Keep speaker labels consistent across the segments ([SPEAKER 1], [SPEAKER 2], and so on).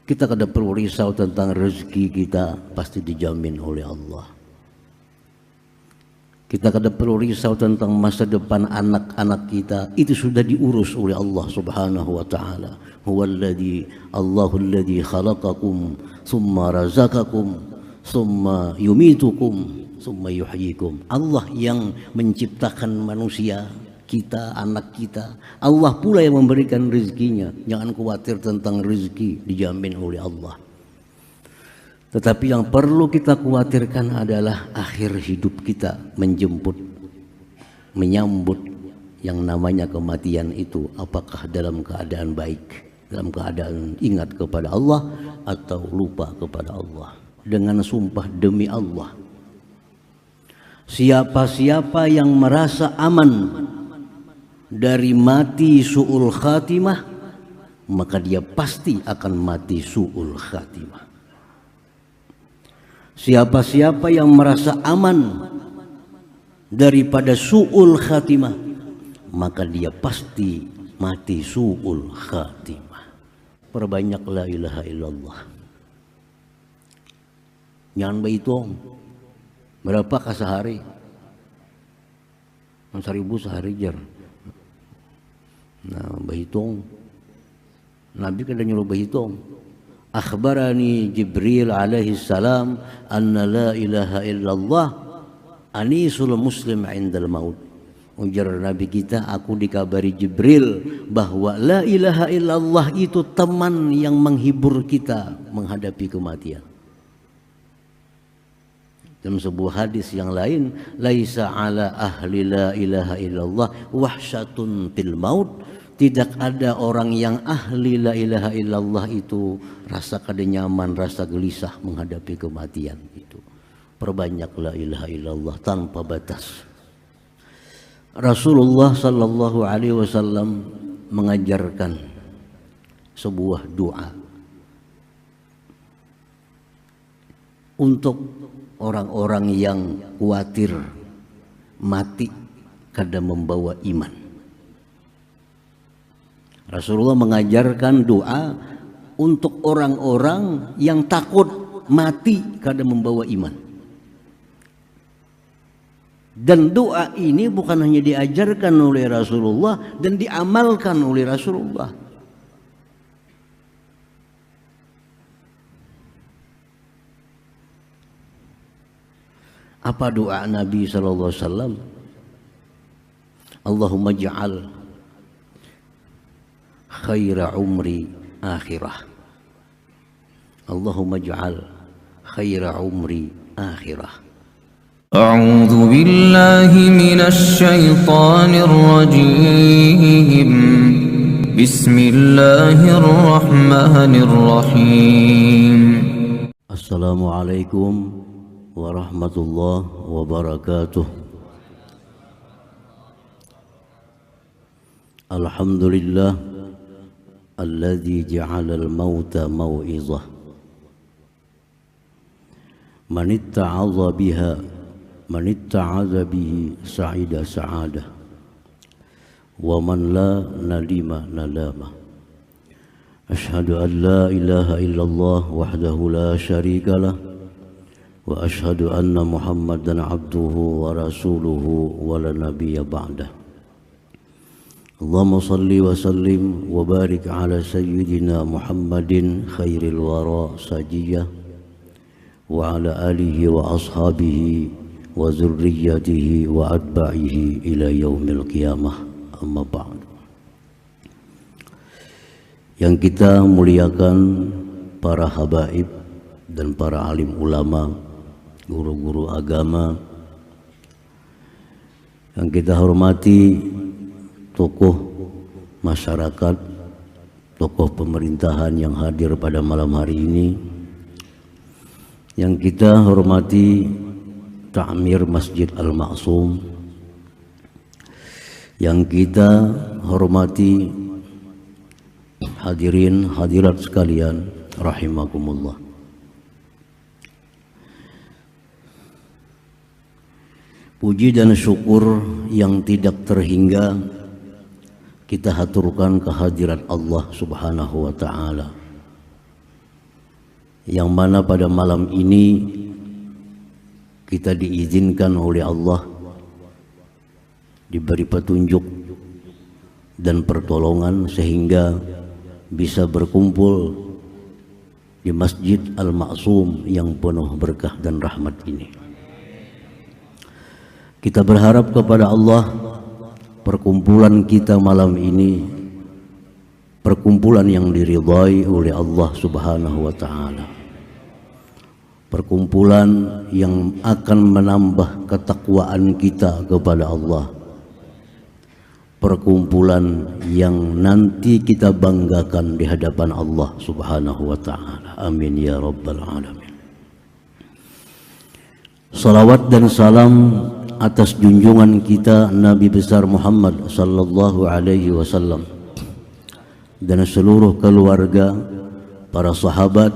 [SPEAKER 1] Kita kada perlu risau tentang rezeki kita, pasti dijamin oleh Allah. Kita kada perlu risau tentang masa depan anak-anak kita, itu sudah diurus oleh Allah Subhanahu wa taala. Allahul ladzi khalaqakum tsumma razaqakum tsumma yumitukum tsumma yuhyikum. Allah yang menciptakan manusia, kita, anak kita. Allah pula yang memberikan rezekinya. Jangan khawatir tentang rezeki, dijamin oleh Allah. Tetapi yang perlu kita khawatirkan adalah akhir hidup kita menyambut yang namanya kematian itu. Apakah dalam keadaan baik, dalam keadaan ingat kepada Allah, atau lupa kepada Allah. Dengan sumpah demi Allah, siapa-siapa yang merasa aman dari mati su'ul khatimah, maka dia pasti akan mati su'ul khatimah. Siapa-siapa yang merasa aman daripada su'ul khatimah, maka dia pasti mati su'ul khatimah. Perbanyak la ilaha illallah. Jangan berhitung berapakah sehari? 1.000 sehari jar. Nah, berhitung. Nabi kada nyuruh berhitung. Akhbarani Jibril alaihi salam anna la ilaha illallah anisul muslim indal maut. Ujar Nabi kita, aku dikabari Jibril bahwa la ilaha illallah itu teman yang menghibur kita menghadapi kematian. Dalam sebuah hadis yang lain, laisa ala ahli la ilaha illallah wahsyatun fil maut. Tidak ada orang yang ahli la ilaha illallah itu rasa kada nyaman, rasa gelisah menghadapi kematian itu. Perbanyak la ilaha illallah tanpa batas. Rasulullah sallallahu alaihi wasallam mengajarkan sebuah doa untuk orang-orang yang khawatir mati kada membawa iman. Rasulullah mengajarkan doa untuk orang-orang yang takut mati kada membawa iman. Dan doa ini bukan hanya diajarkan oleh Rasulullah dan diamalkan oleh Rasulullah. Apa doa Nabi sallallahu alaihi wasallam? Allahumma ja'al khaira umri akhirah. Allahumma ja'al khaira umri akhirah.
[SPEAKER 2] A'udzu billahi minasy syaithanir rajim. Bismillahirrahmanirrahim.
[SPEAKER 1] Assalamualaikum warahmatullahi wabarakatuh. Alhamdulillah alladzi ja'ala al-mauta mau'izah. Man itta'adha bihi sa'ida sa'adah. Wa man la nadima nadama. Ashhadu an la ilaha illallah wahdahu la syarika lah. Wa ashhadu anna Muhammadan abduhu wa rasuluhu wa la nabiyya ba'dah. Allahumma salli wa sallim wa barik ala sayyidina Muhammadin khairil wara sajiyah wa ala alihi wa ashabihi wa zurriyyatihi wa atba'ihi ila yaumil qiyamah, amma ba'd. Yang kita muliakan para habaib dan para alim ulama, guru-guru agama, yang kita hormati tokoh masyarakat, tokoh pemerintahan yang hadir pada malam hari ini, yang kita hormati Ta'mir Masjid Al-Ma'sum, yang kita hormati hadirin hadirat sekalian rahimakumullah. Puji dan syukur yang tidak terhingga kita haturkan kehadirat Allah Subhanahu wa ta'ala yang mana pada malam ini kita diizinkan oleh Allah diberi petunjuk dan pertolongan sehingga bisa berkumpul di Masjid Al-Ma'sum yang penuh berkah dan rahmat ini. Kita berharap kepada Allah perkumpulan kita malam ini perkumpulan yang diridhai oleh Allah Subhanahu wa taala. Perkumpulan yang akan menambah ketakwaan kita kepada Allah. Perkumpulan yang nanti kita banggakan di hadapan Allah Subhanahu wa taala. Amin ya rabbal alamin. Salawat dan salam atas junjungan kita Nabi besar Muhammad sallallahu alaihi wasallam dan seluruh keluarga, para sahabat,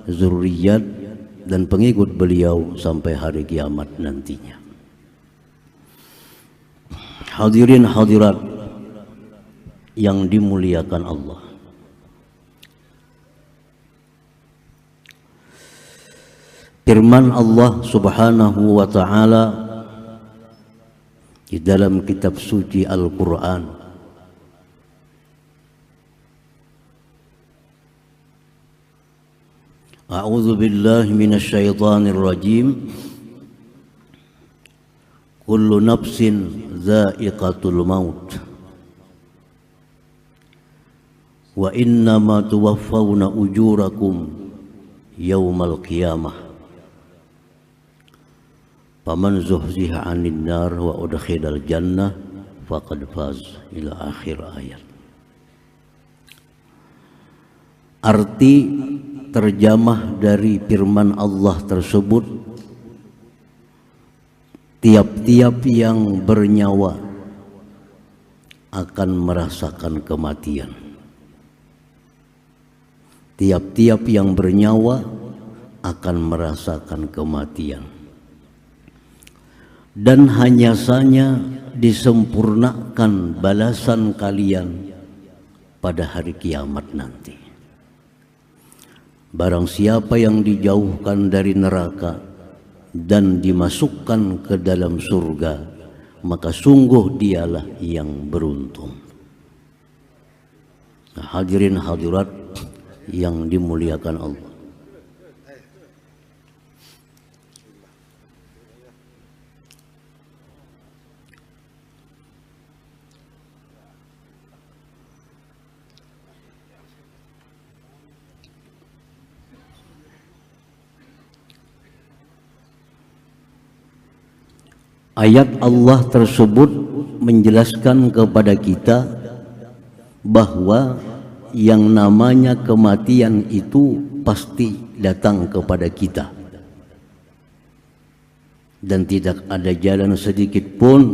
[SPEAKER 1] zurriyat dan pengikut beliau sampai hari kiamat nantinya. Hadirin hadirat yang dimuliakan Allah. Firman Allah Subhanahu wa taala di dalam kitab suci Al-Qur'an, A'udzu billahi minasy syaithanir rajim. Kullu nafsin dha'iqatul maut wa innama tuwaffawna ujurakum yaumal qiyamah faman zuhziha 'anil nar wa udkhilal jannah faqad faz ila akhir ayat. Arti terjemah dari firman Allah tersebut, tiap-tiap yang bernyawa akan merasakan kematian. Tiap-tiap yang bernyawa akan merasakan kematian. Dan hanya saja disempurnakan balasan kalian pada hari kiamat nanti. Barang siapa yang dijauhkan dari neraka dan dimasukkan ke dalam surga, maka sungguh dialah yang beruntung. Nah, hadirin hadirat yang dimuliakan Allah. Ayat Allah tersebut menjelaskan kepada kita bahwa yang namanya kematian itu pasti datang kepada kita, dan tidak ada jalan sedikit pun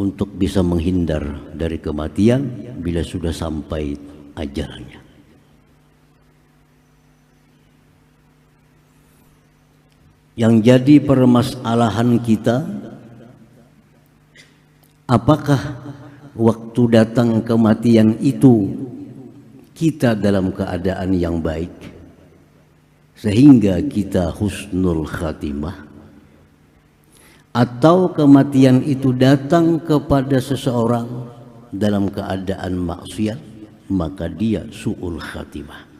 [SPEAKER 1] untuk bisa menghindar dari kematian bila sudah sampai ajalnya. Yang jadi permasalahan kita, apakah waktu datang kematian itu kita dalam keadaan yang baik sehingga kita husnul khatimah, atau kematian itu datang kepada seseorang dalam keadaan maksiat maka dia su'ul khatimah.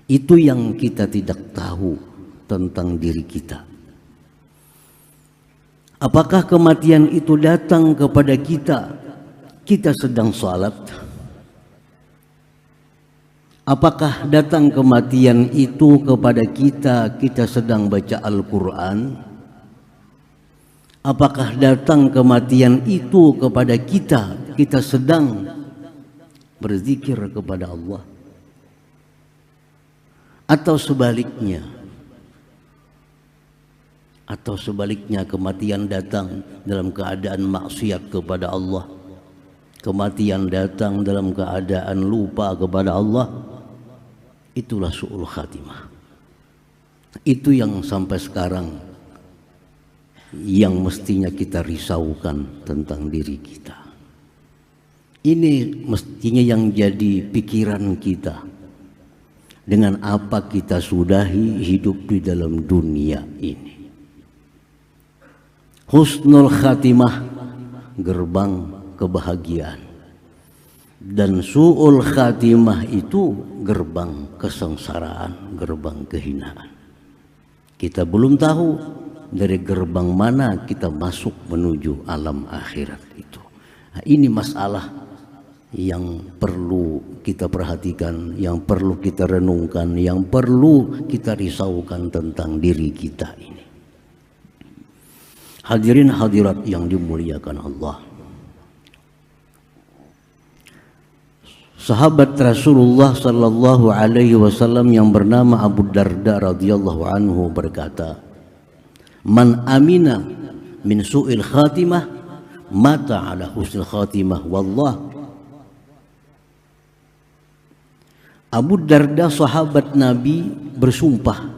[SPEAKER 1] Itu yang kita tidak tahu tentang diri kita. Apakah kematian itu datang kepada kita, kita sedang salat? Apakah datang kematian itu kepada kita, kita sedang baca Al-Quran? Apakah datang kematian itu kepada kita, kita sedang berzikir kepada Allah? Atau sebaliknya? Atau sebaliknya kematian datang dalam keadaan maksiat kepada Allah, kematian datang dalam keadaan lupa kepada Allah? Itulah su'ul khatimah. Itu yang sampai sekarang yang mestinya kita risaukan tentang diri kita. Ini mestinya yang jadi pikiran kita. dengan apa kita sudahi hidup di dalam dunia ini. Husnul khatimah, gerbang kebahagiaan, dan su'ul khatimah itu gerbang kesengsaraan, gerbang kehinaan. Kita belum tahu dari gerbang mana kita masuk menuju alam akhirat itu. Nah, ini masalah yang perlu kita perhatikan, yang perlu kita renungkan, yang perlu kita risaukan tentang diri kita ini. Hadirin hadirat yang dimuliakan Allah. Sahabat Rasulullah sallallahu alaihi wasallam yang bernama Abu Darda radhiyallahu anhu berkata, "Man amina min su'il khatimah mata ala husnil khatimah wallah." Abu Darda sahabat Nabi bersumpah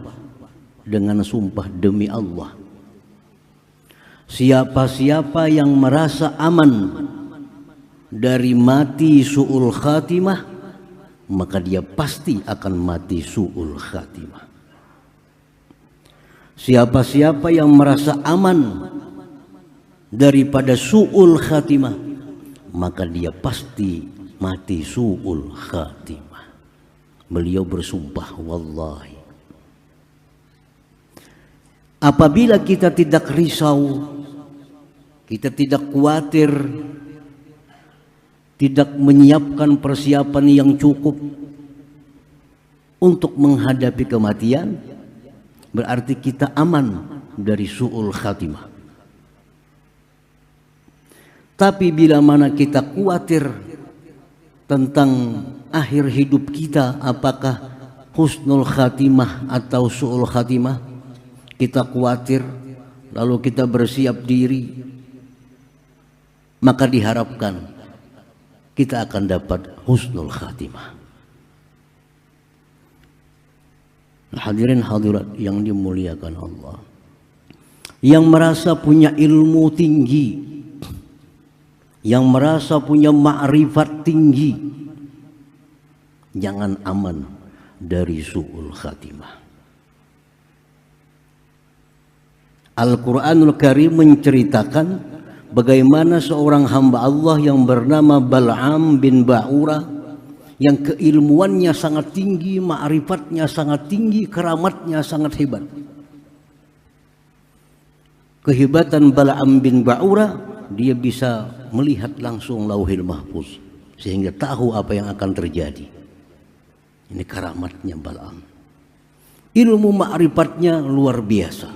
[SPEAKER 1] dengan sumpah demi Allah, siapa-siapa yang merasa aman dari mati su'ul khatimah, maka dia pasti akan mati su'ul khatimah. Siapa-siapa yang merasa aman daripada su'ul khatimah, maka dia pasti mati su'ul khatimah. Beliau bersumpah, wallahi. Apabila kita tidak risau, kita tidak khawatir, tidak menyiapkan persiapan yang cukup untuk menghadapi kematian, berarti kita aman dari su'ul khatimah. Tapi bila mana kita khawatir tentang akhir hidup kita, apakah husnul khatimah atau su'ul khatimah, kita khawatir lalu kita bersiap diri, maka diharapkan kita akan dapat husnul khatimah. Hadirin hadirat yang dimuliakan Allah, yang merasa punya ilmu tinggi, yang merasa punya ma'rifat tinggi, jangan aman dari su'ul khatimah. Al-Quranul Karim menceritakan bagaimana seorang hamba Allah yang bernama Bal'am bin Ba'ura, yang keilmuannya sangat tinggi, ma'rifatnya sangat tinggi, keramatnya sangat hebat. Kehebatan Bal'am bin Ba'ura, dia bisa melihat langsung Lauhil Mahfuz sehingga tahu apa yang akan terjadi. Ini keramatnya Bal'am. Ilmu ma'rifatnya luar biasa.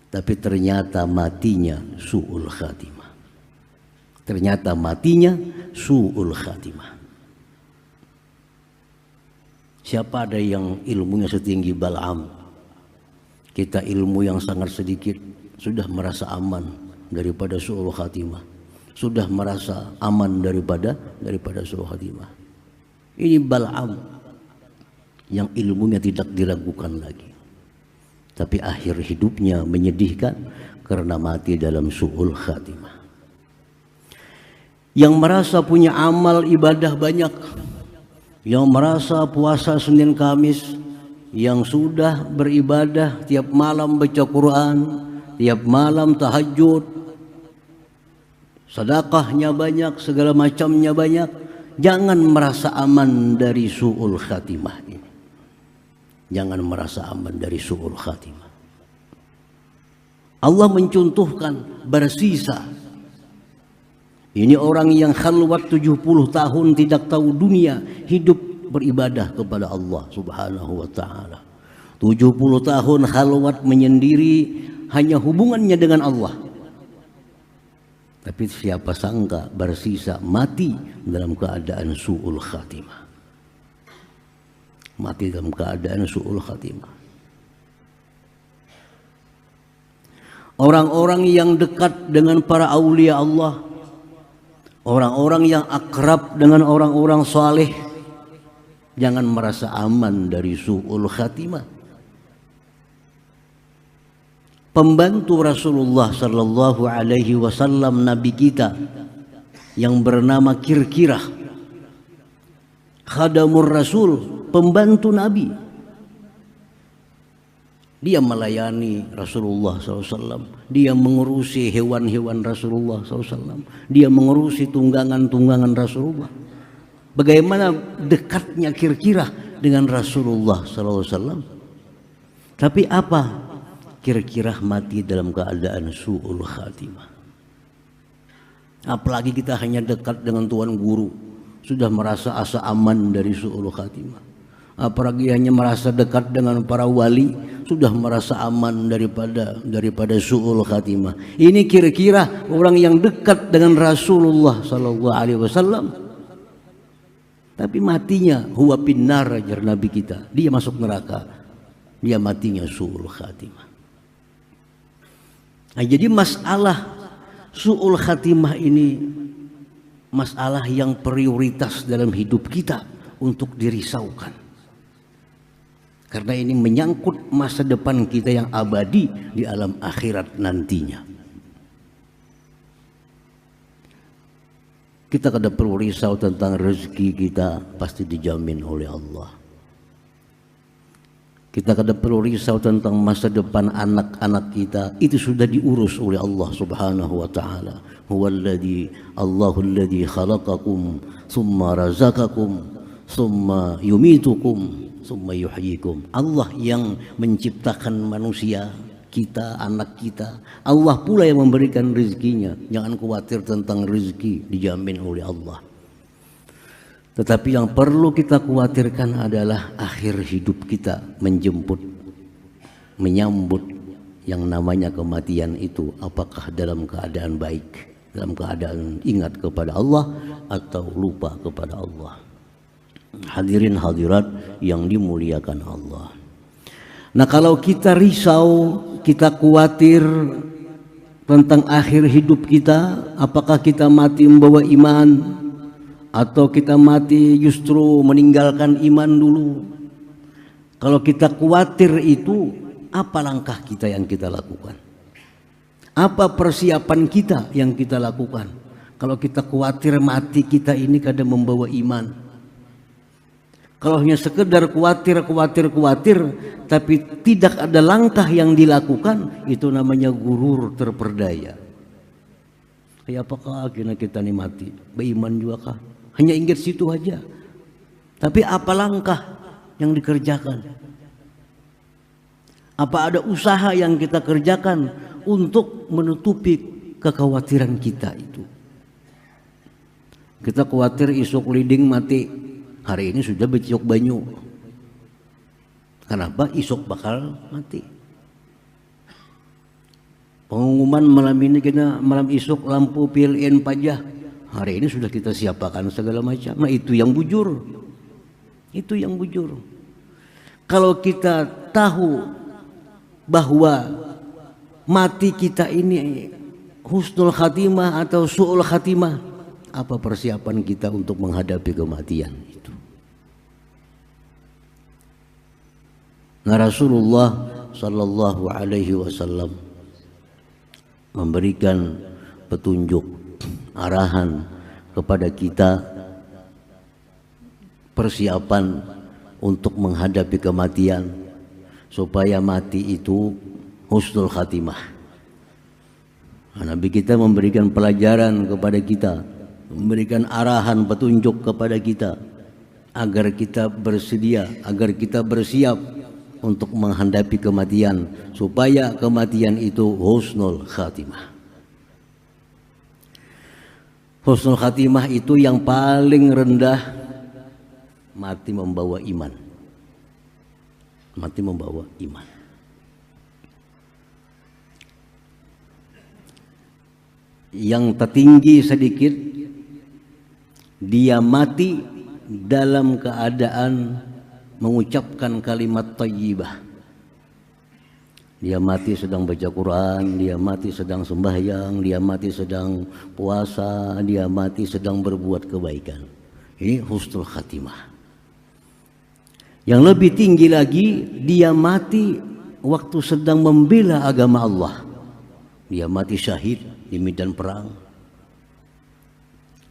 [SPEAKER 1] Tapi ternyata matinya su'ul khatimah. Ternyata matinya su'ul khatimah. Siapa ada yang ilmunya setinggi Bal'am? Kita ilmu yang sangat sedikit sudah merasa aman daripada su'ul khatimah. Sudah merasa aman daripada su'ul khatimah. Ini Bal'am yang ilmunya tidak diragukan lagi. Tapi akhir hidupnya menyedihkan karena mati dalam su'ul khatimah. Yang merasa punya amal ibadah banyak, yang merasa puasa Senin Kamis, yang sudah beribadah tiap malam baca Quran, tiap malam tahajud, sedekahnya banyak, segala macamnya banyak, jangan merasa aman dari su'ul khatimah ini. Jangan merasa aman dari su'ul khatimah. Allah mencontohkan bersisa. Ini orang yang khalwat 70 tahun tidak tahu dunia, hidup beribadah kepada Allah subhanahu wa ta'ala. 70 tahun khalwat menyendiri, hanya hubungannya dengan Allah. Tapi siapa sangka bersisa mati dalam keadaan su'ul khatimah. Mati dalam keadaan su'ul khatimah. Orang-orang yang dekat dengan para aulia Allah, orang-orang yang akrab dengan orang-orang saleh, jangan merasa aman dari su'ul khatimah. Pembantu Rasulullah sallallahu alaihi wasallam, nabi kita yang bernama Kirkirah, khadamur Rasul, pembantu Nabi. Dia melayani Rasulullah SAW. Dia mengurusi hewan-hewan Rasulullah SAW. Dia mengurusi tunggangan-tunggangan Rasulullah. Bagaimana dekatnya kira-kira dengan Rasulullah SAW. Tapi apa? Kira-kira mati dalam keadaan su'ul khatimah. Apalagi kita hanya dekat dengan Tuan Guru, sudah merasa asa aman dari su'ul khatimah. Apalagi hanya merasa dekat dengan para wali, sudah merasa aman daripada su'ul khatimah. Ini kira-kira orang yang dekat dengan Rasulullah sallallahu alaihi wasallam. Tapi matinya huwa finnar, ajar Nabi kita. Dia masuk neraka. Dia matinya su'ul khatimah. Nah, jadi masalah su'ul khatimah ini masalah yang prioritas dalam hidup kita untuk dirisaukan. Karena ini menyangkut masa depan kita yang abadi di alam akhirat nantinya. Kita kada perlu risau tentang rezeki kita, pasti dijamin oleh Allah. Kita kada perlu risau tentang masa depan anak-anak kita, itu sudah diurus oleh Allah Subhanahu wa taala. Huwallazi Allahul ladzi khalaqakum tsumma razaqakum tsumma yumitukum tsumma yuhyikum. Allah yang menciptakan manusia, kita, anak kita. Allah pula yang memberikan rezekinya. Jangan khawatir tentang rezeki, dijamin oleh Allah. Tetapi yang perlu kita khawatirkan adalah akhir hidup kita menyambut yang namanya kematian itu. Apakah dalam keadaan baik, dalam keadaan ingat kepada Allah atau lupa kepada Allah. Hadirin hadirat yang dimuliakan Allah. Nah, kalau kita risau, kita khawatir tentang akhir hidup kita, apakah kita mati membawa iman atau kita mati justru meninggalkan iman dulu. Kalau kita khawatir itu, apa langkah kita yang kita lakukan? Apa persiapan kita yang kita lakukan? Kalau kita khawatir mati kita ini kadang membawa iman. Kalau hanya sekedar khawatir, tapi tidak ada langkah yang dilakukan, itu namanya gurur terperdaya. Kayak apakah akhirnya kita ini mati? Beriman juga kah? Hanya ingat situ aja. Tapi apa langkah yang dikerjakan? Apa ada usaha yang kita kerjakan untuk menutupi kekhawatiran kita itu? Kita khawatir isuk liding mati. Hari ini sudah becok banyu. Kenapa? Isuk bakal mati. Pengumuman malam ini kita malam isuk lampu PLN pajak. Hari ini sudah kita siapakan segala macam. Nah, itu yang bujur. Itu yang bujur. Kalau kita tahu bahwa mati kita ini husnul khatimah atau su'ul khatimah, apa persiapan kita untuk menghadapi kematian itu? Nah, Rasulullah sallallahu alaihi wasallam memberikan petunjuk, arahan kepada kita persiapan untuk menghadapi kematian supaya mati itu husnul khatimah. Nabi kita memberikan pelajaran kepada kita, memberikan arahan petunjuk kepada kita agar kita bersedia, agar kita bersiap untuk menghadapi kematian supaya kematian itu husnul khatimah. Husnul khatimah itu yang paling rendah, mati membawa iman. Mati membawa iman. Yang tertinggi sedikit, dia mati dalam keadaan mengucapkan kalimat thayyibah. Dia mati sedang baca Quran, dia mati sedang sembahyang, dia mati sedang puasa, dia mati sedang berbuat kebaikan. Ini husnul khatimah. Yang lebih tinggi lagi, dia mati waktu sedang membela agama Allah. Dia mati syahid di medan perang.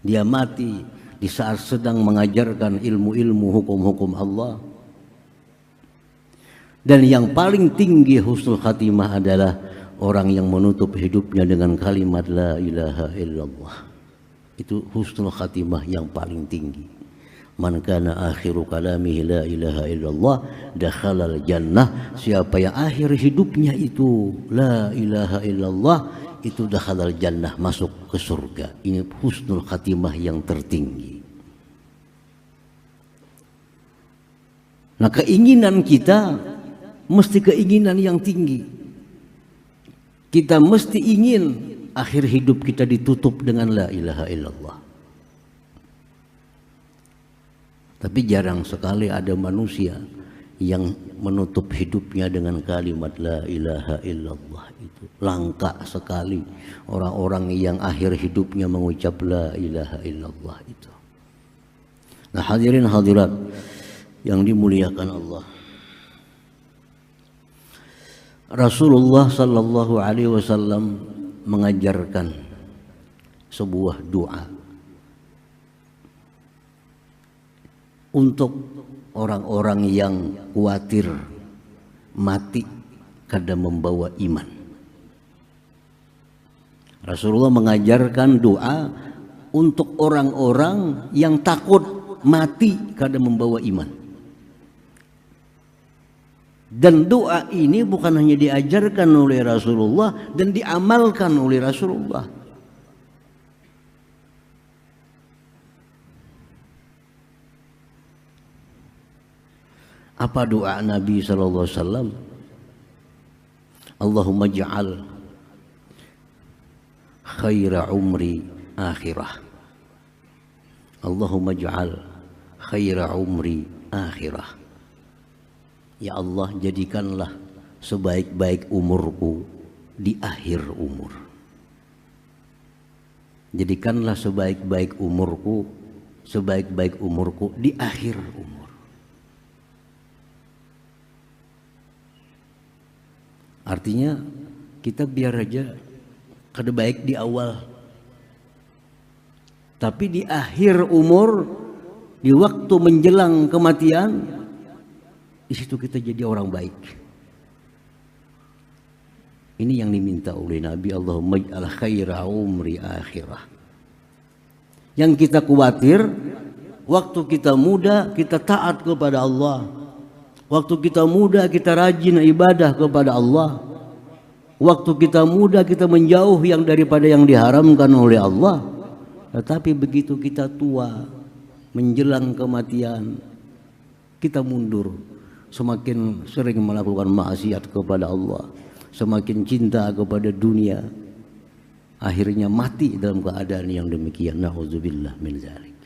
[SPEAKER 1] Dia mati di saat sedang mengajarkan ilmu-ilmu hukum-hukum Allah. Dan yang paling tinggi husnul khatimah adalah orang yang menutup hidupnya dengan kalimat la ilaha illallah. Itu husnul khatimah yang paling tinggi. Man kana akhiru kalamihi la ilaha illallah dakhalal jannah. Siapa yang akhir hidupnya itu la ilaha illallah, itu dakhalal jannah, masuk ke surga. Ini husnul khatimah yang tertinggi. Nah, keinginan kita mesti keinginan yang tinggi. Kita mesti ingin akhir hidup kita ditutup dengan la ilaha illallah. Tapi jarang sekali ada manusia yang menutup hidupnya dengan kalimat la ilaha illallah itu. Langka sekali orang-orang yang akhir hidupnya mengucap la ilaha illallah itu. Nah, hadirin hadirat yang dimuliakan Allah, Rasulullah sallallahu alaihi wasallam mengajarkan sebuah doa untuk orang-orang yang khawatir mati kada membawa iman. Rasulullah mengajarkan doa untuk orang-orang yang takut mati kada membawa iman. Dan doa ini bukan hanya diajarkan oleh Rasulullah dan diamalkan oleh Rasulullah. Apa doa Nabi sallallahu alaihi wasallam? Allahumma ja'al khaira umri akhirah. Allahumma ja'al khaira umri akhirah. Ya Allah, jadikanlah sebaik-baik umurku di akhir umur. Jadikanlah sebaik-baik umurku di akhir umur. Artinya kita biar aja kada baik di awal, tapi di akhir umur, di waktu menjelang kematian, di situ kita jadi orang baik. Ini yang diminta oleh Nabi, Allahumma ij'al khaira umri akhirah. Yang kita khawatir, waktu kita muda kita taat kepada Allah. Waktu kita muda kita rajin ibadah kepada Allah. Waktu kita muda kita menjauh yang daripada yang diharamkan oleh Allah. Tetapi begitu kita tua, menjelang kematian, kita mundur. Semakin sering melakukan maksiat kepada Allah, semakin cinta kepada dunia, akhirnya mati dalam keadaan yang demikian. Na'udzubillah min dzalik.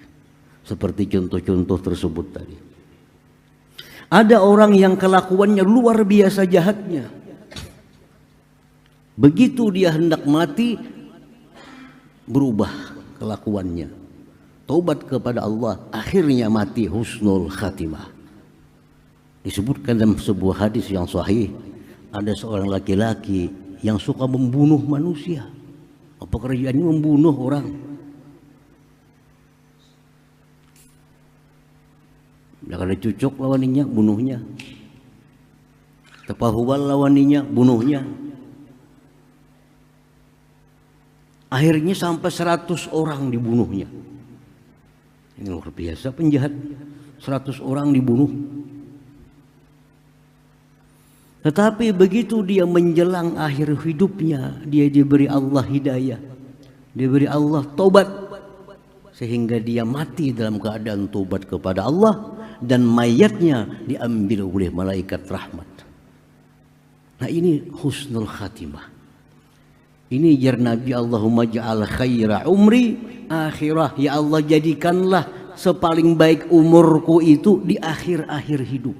[SPEAKER 1] Seperti contoh-contoh tersebut tadi. Ada orang yang kelakuannya luar biasa jahatnya. Begitu dia hendak mati, berubah kelakuannya. Taubat kepada Allah, akhirnya mati husnul khatimah. Disebutkan dalam sebuah hadis yang sahih, ada seorang laki-laki yang suka membunuh manusia. Pekerjaannya membunuh orang. Dah kada cucuk lawaninya, bunuhnya. Tepahuwal lawaninya, bunuhnya. Akhirnya sampai 100 orang dibunuhnya. Ini luar biasa penjahat. 100 orang dibunuh. Tetapi begitu dia menjelang akhir hidupnya, dia diberi Allah hidayah, diberi Allah taubat, sehingga dia mati dalam keadaan taubat kepada Allah, dan mayatnya diambil oleh malaikat rahmat. Nah, ini husnul khatimah. Ini jar Nabi, Allahumma ja'al khaira umri akhirah. Ya Allah, jadikanlah sepaling baik umurku itu di akhir-akhir hidup.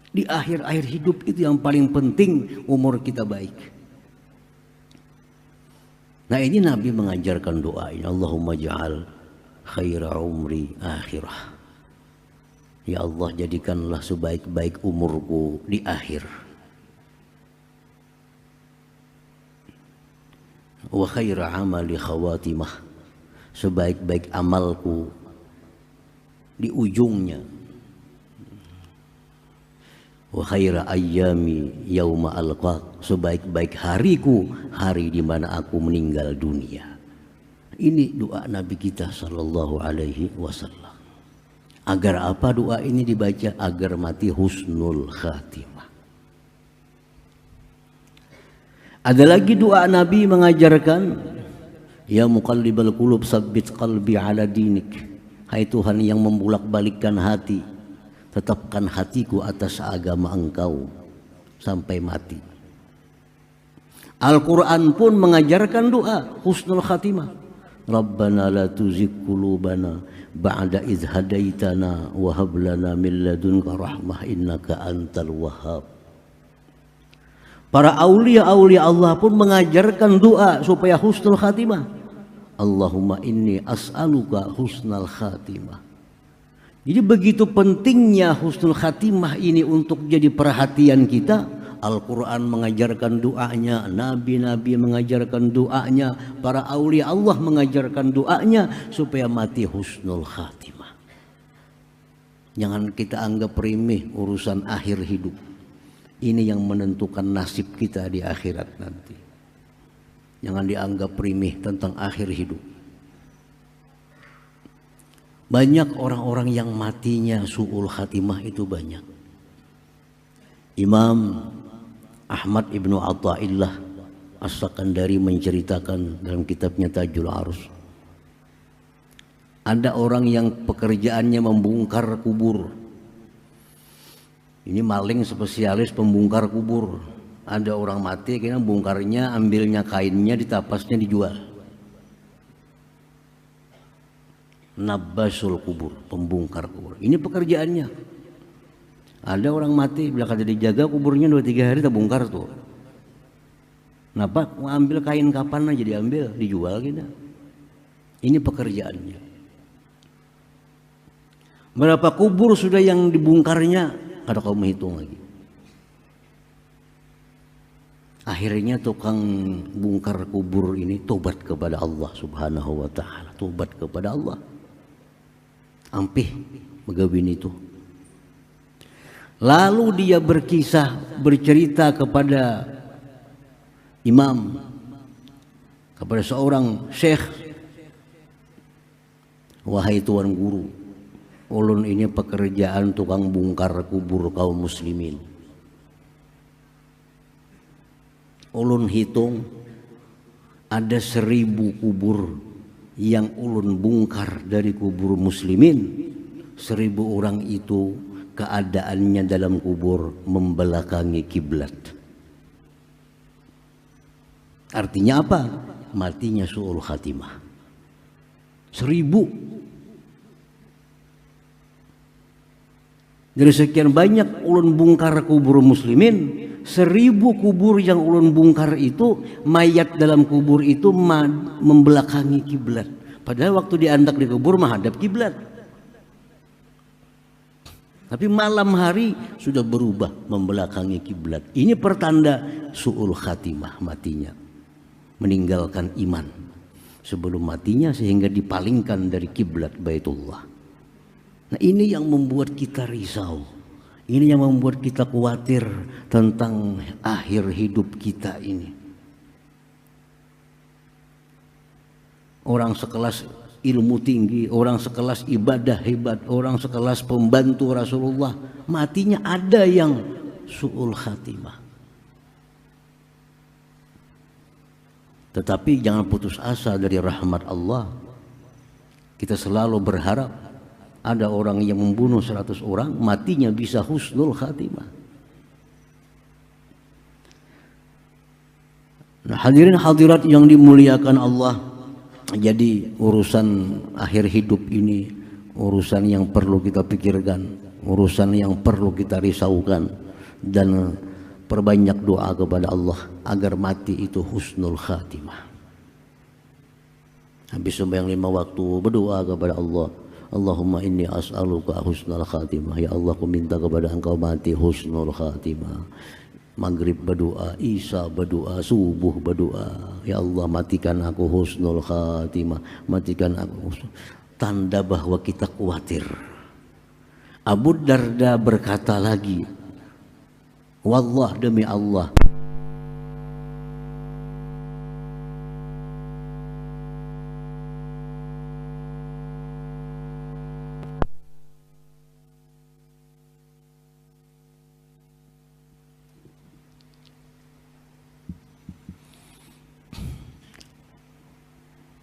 [SPEAKER 1] Di akhir-akhir hidup itu yang paling penting umur kita baik. Nah, ini Nabi mengajarkan doa ini, Allahumma ja'al khaira umri akhirah. Ya Allah, jadikanlah sebaik-baik umurku di akhir. Wa khaira amali khawatimah. sebaik-baik amalku di ujungnya. Wa khaira ayyami yauma alqaq, sebaik-baik hariku hari di mana aku meninggal dunia. Ini doa Nabi kita sallallahu alaihi wasallam. Agar apa doa ini dibaca? Agar mati husnul khatimah. Ada lagi doa Nabi mengajarkan, ya muqallibal qulub sabbit qalbi ala dinik. Hai Tuhan yang membulak-balikkan hati, tetapkan hatiku atas agama Engkau sampai mati. Al-Quran pun mengajarkan doa husnul khatimah. Rabbana la tuzigh qulubana ba'da idh hadaitana wa hab lana min ladunka rahmah innaka antal wahhab. Para aulia-aulia Allah pun mengajarkan doa supaya husnul khatimah. Allahumma inni as'aluka husnal khatimah. Jadi begitu pentingnya husnul khatimah ini untuk jadi perhatian kita. Al-Quran mengajarkan doanya, Nabi-Nabi mengajarkan doanya, para aulia Allah mengajarkan doanya supaya mati husnul khatimah. Jangan kita anggap remeh urusan akhir hidup. Ini yang menentukan nasib kita di akhirat nanti. Jangan dianggap remeh tentang akhir hidup. Banyak orang-orang yang matinya su'ul khatimah itu banyak. Imam Ahmad ibnu Athaillah As-Sakandari menceritakan dalam kitabnya Tajul Arus. Ada orang yang pekerjaannya membongkar kubur. Ini maling spesialis pembongkar kubur. Ada orang mati, kayaknya bongkarnya, ambilnya kainnya, ditapasnya dijual. Nabbasul kubur, pembongkar kubur. Ini pekerjaannya. Ada orang mati, bila kata dijaga kuburnya 2-3 hari, kita bongkar tuh. Kenapa? Mau ambil kain kapan aja diambil, dijual gitu. Ini pekerjaannya. Berapa kubur sudah yang dibongkarnya? Kada kau menghitung lagi. Akhirnya tukang bongkar kubur ini tobat kepada Allah Subhanahu wa ta'ala. Tobat kepada Allah. Ampih megawin itu. Lalu dia bercerita kepada imam, kepada seorang syekh, wahai tuan guru, ulun ini pekerjaan tukang bongkar kubur kaum muslimin. Ulun hitung ada 1000 kubur yang ulun bongkar dari kubur muslimin. 1000 orang itu keadaannya dalam kubur membelakangi kiblat. Artinya apa? Matinya su'ul khatimah. 1000. Dari sekian banyak ulun bongkar kubur muslimin, 1000 kubur yang ulun bongkar itu, mayat dalam kubur itu membelakangi kiblat. Padahal waktu diandak di kubur menghadap kiblat. Tapi malam hari sudah berubah membelakangi kiblat. Ini pertanda su'ul khatimah matinya. Meninggalkan iman sebelum matinya sehingga dipalingkan dari kiblat Baitullah. Nah, ini yang membuat kita risau. Ini yang membuat kita khawatir tentang akhir hidup kita ini. Orang sekelas ilmu tinggi, orang sekelas ibadah hebat, orang sekelas pembantu Rasulullah, matinya ada yang su'ul khatimah. Tetapi jangan putus asa dari rahmat Allah. Kita selalu berharap ada orang yang membunuh 100 orang, matinya bisa husnul khatimah. Nah, hadirin hadirat yang dimuliakan Allah, jadi urusan akhir hidup ini urusan yang perlu kita pikirkan, urusan yang perlu kita risaukan, dan perbanyak doa kepada Allah agar mati itu husnul khatimah. Habis sembahyang 5 waktu berdoa kepada Allah, Allahumma inni as'aluka husnul khatimah. Ya Allah, aku minta kepada Engkau mati husnul khatimah. Maghrib berdoa, Isya berdoa, subuh berdoa, ya Allah matikan aku husnul khatimah, matikan aku husnul. Tanda bahwa kita khawatir. Abu Darda berkata lagi, wallah demi Allah,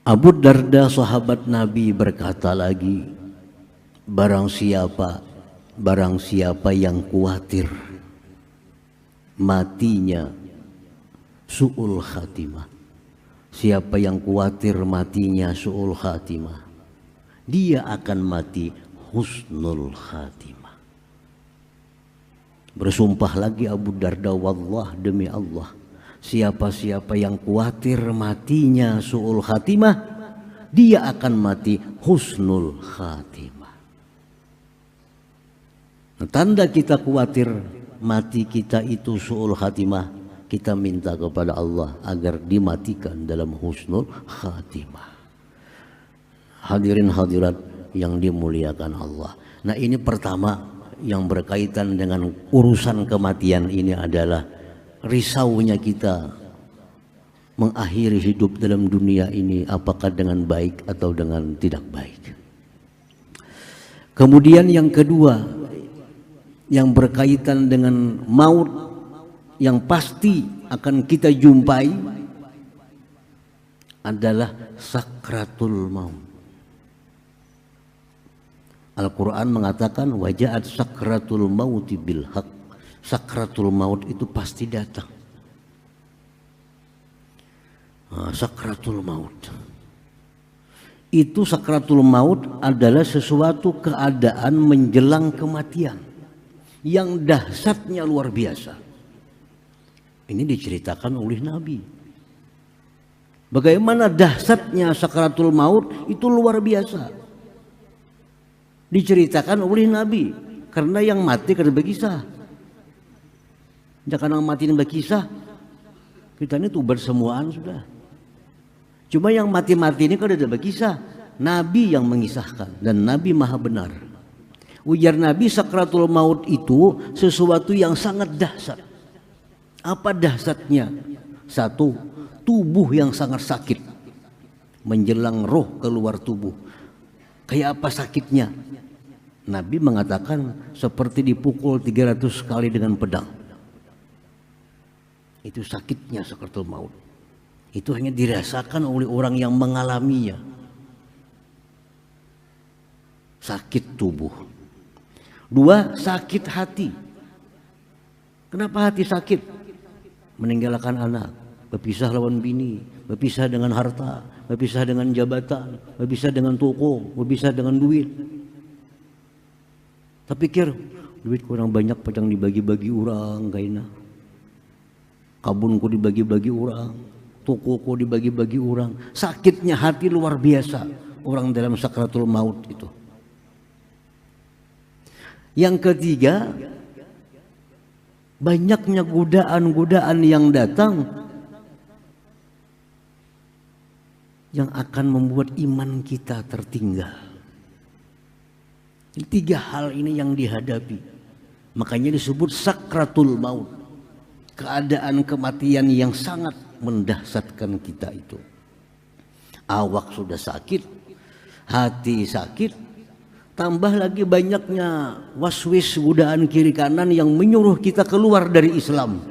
[SPEAKER 1] Abu Darda sahabat Nabi berkata lagi, barang siapa yang khawatir matinya su'ul khatimah, siapa yang khawatir matinya su'ul khatimah, dia akan mati husnul khatimah. Bersumpah lagi Abu Darda, wallah demi Allah, siapa-siapa yang khawatir matinya su'ul khatimah, dia akan mati husnul khatimah. Nah, tanda kita khawatir mati kita itu su'ul khatimah, kita minta kepada Allah agar dimatikan dalam husnul khatimah. Hadirin hadirat yang dimuliakan Allah. Nah, ini pertama yang berkaitan dengan urusan kematian ini adalah risaunya kita mengakhiri hidup dalam dunia ini, apakah dengan baik atau dengan tidak baik. Kemudian yang kedua yang berkaitan dengan maut yang pasti akan kita jumpai adalah sakratul maut. Al-Quran mengatakan waja'at sakratul mauti bil haq. Sakratul maut itu pasti datang. Sakratul maut itu, sakratul maut adalah sesuatu keadaan menjelang kematian yang dahsyatnya luar biasa. Ini diceritakan oleh Nabi. Bagaimana dahsyatnya sakratul maut itu luar biasa. Diceritakan oleh Nabi, karena yang mati kada berkisah. Jangan yang mati berkisah, kita ini tuh bersemuaan sudah. Cuma yang mati-mati ini kada berkisah, Nabi yang mengisahkan dan Nabi maha benar. Ujar Nabi, sakratul maut itu sesuatu yang sangat dahsyat. Apa dahsyatnya? Satu, tubuh yang sangat sakit menjelang roh keluar tubuh. Kayak apa sakitnya? Nabi mengatakan seperti dipukul 300 kali dengan pedang. Itu sakitnya sakratul maut. Itu hanya dirasakan oleh orang yang mengalaminya. Sakit tubuh. Dua, sakit hati. Kenapa hati sakit? Meninggalkan anak, berpisah lawan bini, berpisah dengan harta, berpisah dengan jabatan, berpisah dengan toko, berpisah dengan duit. Tak pikir duit kurang banyak padang dibagi-bagi orang kaina. Kabunku dibagi-bagi orang, tokoku dibagi-bagi orang. Sakitnya hati luar biasa orang dalam sakratul maut itu. Yang ketiga, banyaknya godaan-godaan yang datang yang akan membuat iman kita tertinggal. Tiga hal ini yang dihadapi. Makanya disebut sakratul maut. Keadaan kematian yang sangat mendahsyatkan kita itu. Awak sudah sakit, hati sakit, tambah lagi banyaknya waswis godaan kiri kanan yang menyuruh kita keluar dari Islam.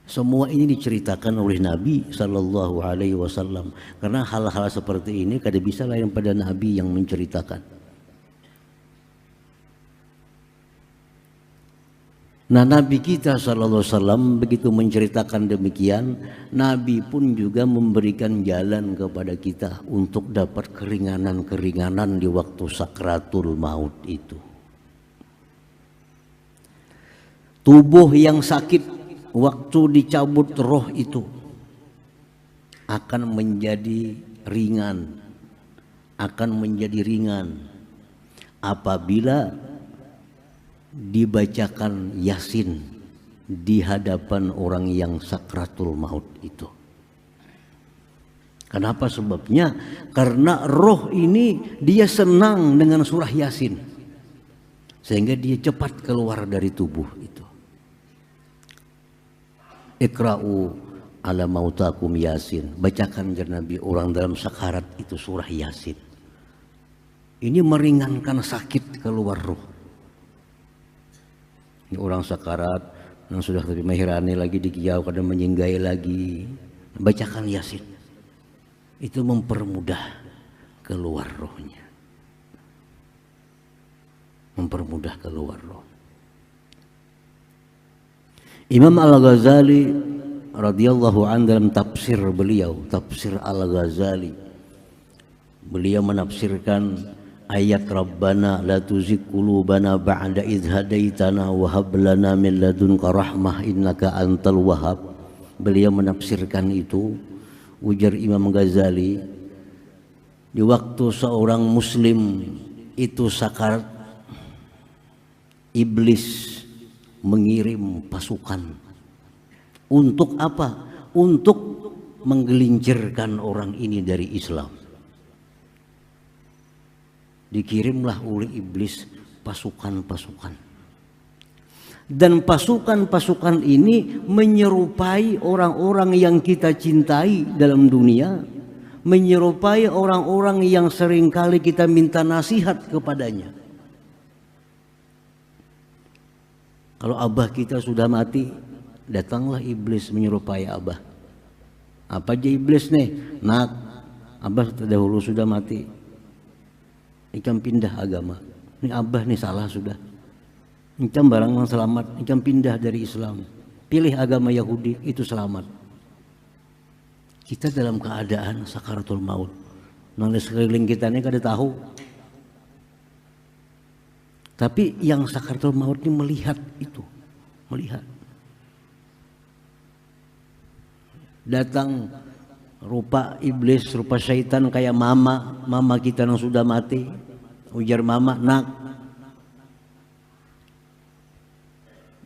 [SPEAKER 1] Semua ini diceritakan oleh Nabi Sallallahu Alaihi Wasallam. Karena hal-hal seperti ini kada bisa lain pada Nabi yang menceritakan. Nah, Nabi kita Sallallahu Alaihi Wasallam begitu menceritakan demikian, Nabi pun juga memberikan jalan kepada kita untuk dapat keringanan-keringanan di waktu sakratul maut itu. Tubuh yang sakit waktu dicabut roh itu akan menjadi ringan, apabila dibacakan Yasin di hadapan orang yang sakratul maut itu. Kenapa sebabnya? Karena roh ini dia senang dengan surah Yasin, sehingga dia cepat keluar dari tubuh itu. Iqra'u ala mautakum Yasin, bacakan jar Nabi orang dalam sakarat itu surah Yasin. Ini meringankan sakit keluar roh. Ini orang sakarat yang sudah terima hirani lagi dikiyau kadang menyinggai lagi, bacakan Yasin. Itu mempermudah keluar rohnya, mempermudah keluar roh. Imam Al-Ghazali radhiyallahu anhu dalam tafsir beliau, tafsir Al-Ghazali, beliau menafsirkan ayat Rabbana la tuzigh qulubana ba'da idh hadaitana wa hab lana min ladunka rahmah innaka antal wahhab. Beliau menafsirkan itu, ujar Imam Ghazali, di waktu seorang muslim itu sakarat, iblis mengirim pasukan. Untuk apa? Untuk menggelincirkan orang ini dari Islam. Dikirimlah oleh iblis pasukan-pasukan. Dan pasukan-pasukan ini menyerupai orang-orang yang kita cintai dalam dunia, menyerupai orang-orang yang seringkali kita minta nasihat kepadanya. Kalau abah kita sudah mati, datanglah iblis menyerupai abah. Apa aja iblis nih? Nak, abah terdahulu sudah mati, ikam pindah agama. Ini abah nih salah sudah, ikam barang yang selamat, ikam pindah dari Islam, pilih agama Yahudi, itu selamat. Kita dalam keadaan sakaratul maut, nulis sekeliling kita ini kada tahu. Tapi yang sakaratul maut ini melihat itu, melihat. Datang rupa iblis, rupa syaitan kayak mama kita yang sudah mati. Ujar mama, nak,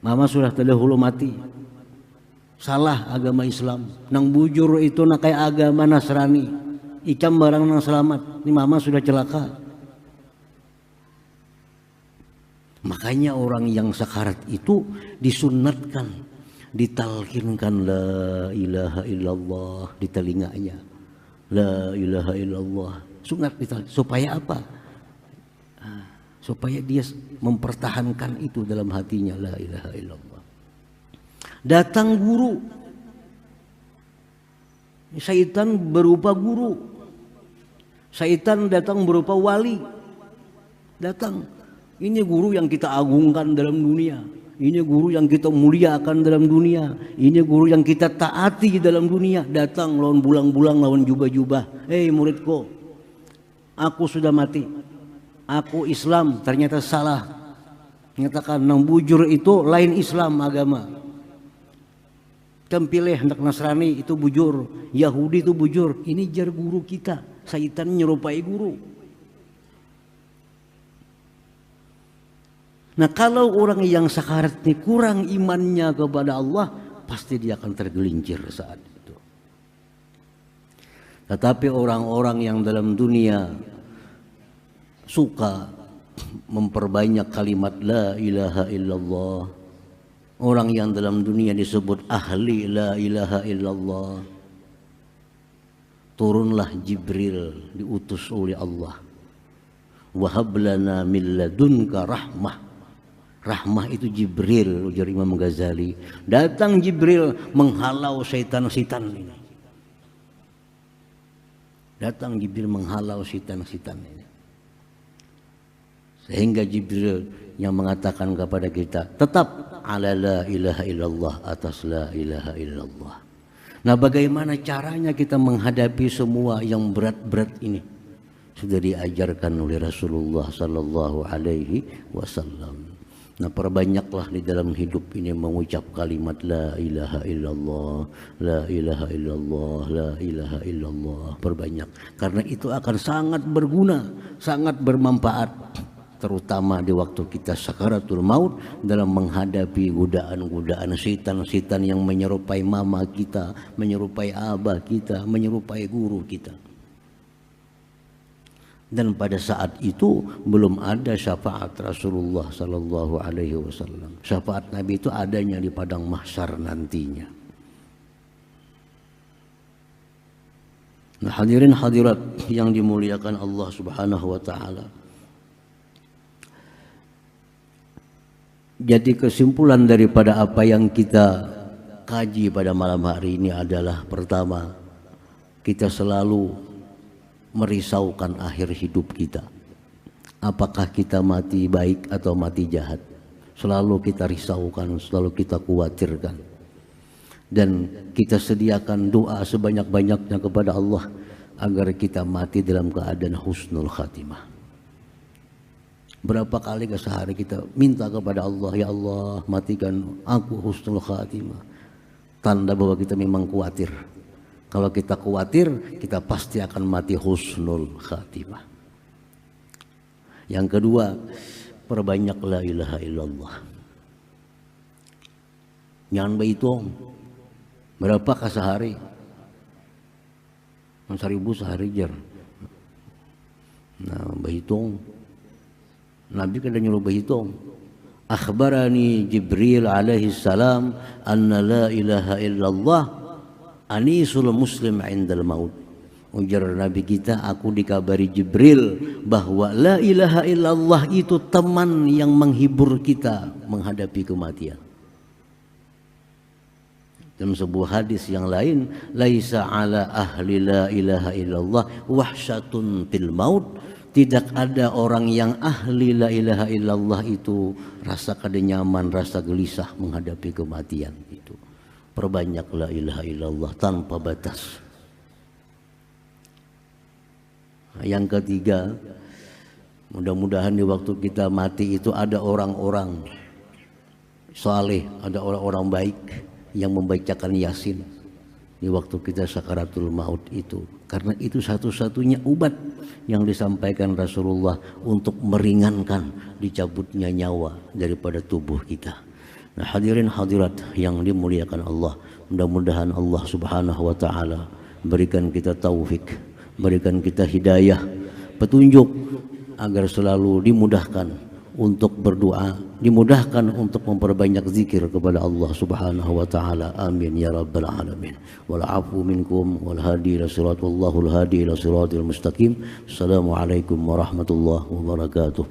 [SPEAKER 1] mama sudah terdahulu mati, salah agama Islam, nang bujur itu nak kayak agama Nasrani, ikam barang nang selamat, ini mama sudah celaka. Makanya orang yang sakarat itu disunnatkan, ditalkinkan la ilaha illallah di telinganya, la ilaha illallah, sunat ditalkin. Supaya apa? Supaya dia mempertahankan itu dalam hatinya, la ilaha illallah. Datang guru, syaitan berupa guru, syaitan datang berupa wali, datang. Ini guru yang kita agungkan dalam dunia, ini guru yang kita muliakan dalam dunia, ini guru yang kita taati dalam dunia. Datang lawan bulang-bulang, lawan jubah-jubah. Hei muridku, aku sudah mati, aku Islam, ternyata salah. Nyatakan nang bujur itu lain Islam agama. Pilih hendak Nasrani itu bujur, Yahudi itu bujur. Ini jar guru kita, syaitan menyerupai guru. Nah, kalau orang yang sakarat ini kurang imannya kepada Allah, pasti dia akan tergelincir saat itu. Tetapi orang-orang yang dalam dunia suka memperbanyak kalimat la ilaha illallah, orang yang dalam dunia disebut ahli la ilaha illallah, turunlah Jibril diutus oleh Allah. Wahab lana min ladunka rahmah. Rahmah itu Jibril, ujar Imam Ghazali. Datang Jibril menghalau syaitan-syaitan ini. Datang Jibril menghalau syaitan-syaitan ini. Sehingga Jibril yang mengatakan kepada kita, tetap ala la ilaha illallah, atas la ilaha illallah. Nah, bagaimana caranya kita menghadapi semua yang berat-berat ini? Sudah diajarkan oleh Rasulullah sallallahu alaihi wasallam. Nah, perbanyaklah di dalam hidup ini mengucap kalimat la ilaha illallah, la ilaha illallah, la ilaha illallah. Perbanyak, karena itu akan sangat berguna, sangat bermanfaat. terutama di waktu kita sakaratul maut, dalam menghadapi godaan-godaan setan-setan yang menyerupai mama kita, menyerupai abah kita, menyerupai guru kita. Dan pada saat itu belum ada syafaat Rasulullah sallallahu alaihi wasallam. Syafaat Nabi itu adanya di padang mahsyar nantinya. Nah, hadirin hadirat yang dimuliakan Allah Subhanahu wa taala. Jadi kesimpulan daripada apa yang kita kaji pada malam hari ini adalah, pertama, kita selalu merisaukan akhir hidup kita. Apakah kita mati baik atau mati jahat? Selalu kita risaukan, selalu kita khawatirkan. Dan kita sediakan doa sebanyak-banyaknya kepada Allah agar kita mati dalam keadaan husnul khatimah. Berapa kali ke sehari kita minta kepada Allah, ya Allah matikan aku husnul khatimah. Tanda bahwa kita memang khawatir. Kalau kita khawatir, kita pasti akan mati husnul khatimah. Yang kedua, perbanyak la ilaha illallah. Jangan berhitung berapa ke sehari. 1000 sehari jar. Nah, berhitung. Nabi kada nyuruh berhitung. Akhbarani Jibril alaihi salam anna la ilaha illallah anisul muslim indal maut. Ujar Nabi kita, aku dikabari Jibril bahwa la ilaha illallah itu teman yang menghibur kita menghadapi kematian. Dalam sebuah hadis yang lain, laisa ala ahli la ilaha illallah wahsyatun fil maut. Tidak ada orang yang ahli la ilaha illallah itu rasa kada nyaman, rasa gelisah menghadapi kematian itu. Perbanyak la ilaha illallah tanpa batas. Yang ketiga, mudah-mudahan di waktu kita mati itu ada orang-orang saleh, ada orang-orang baik yang membacakan Yasin di waktu kita sakaratul maut itu. Karena itu satu-satunya obat yang disampaikan Rasulullah untuk meringankan dicabutnya nyawa daripada tubuh kita. Nah, hadirin hadirat yang dimuliakan Allah, mudah-mudahan Allah Subhanahu wa taala berikan kita taufik, berikan kita hidayah, petunjuk agar selalu dimudahkan untuk berdoa, dimudahkan untuk memperbanyak zikir kepada Allah Subhanahu wa taala. Amin ya rabbal alamin. Wal afu minkum wal hadi ila siratal hadi ila siratal mustaqim. Assalamualaikum warahmatullahi wabarakatuh.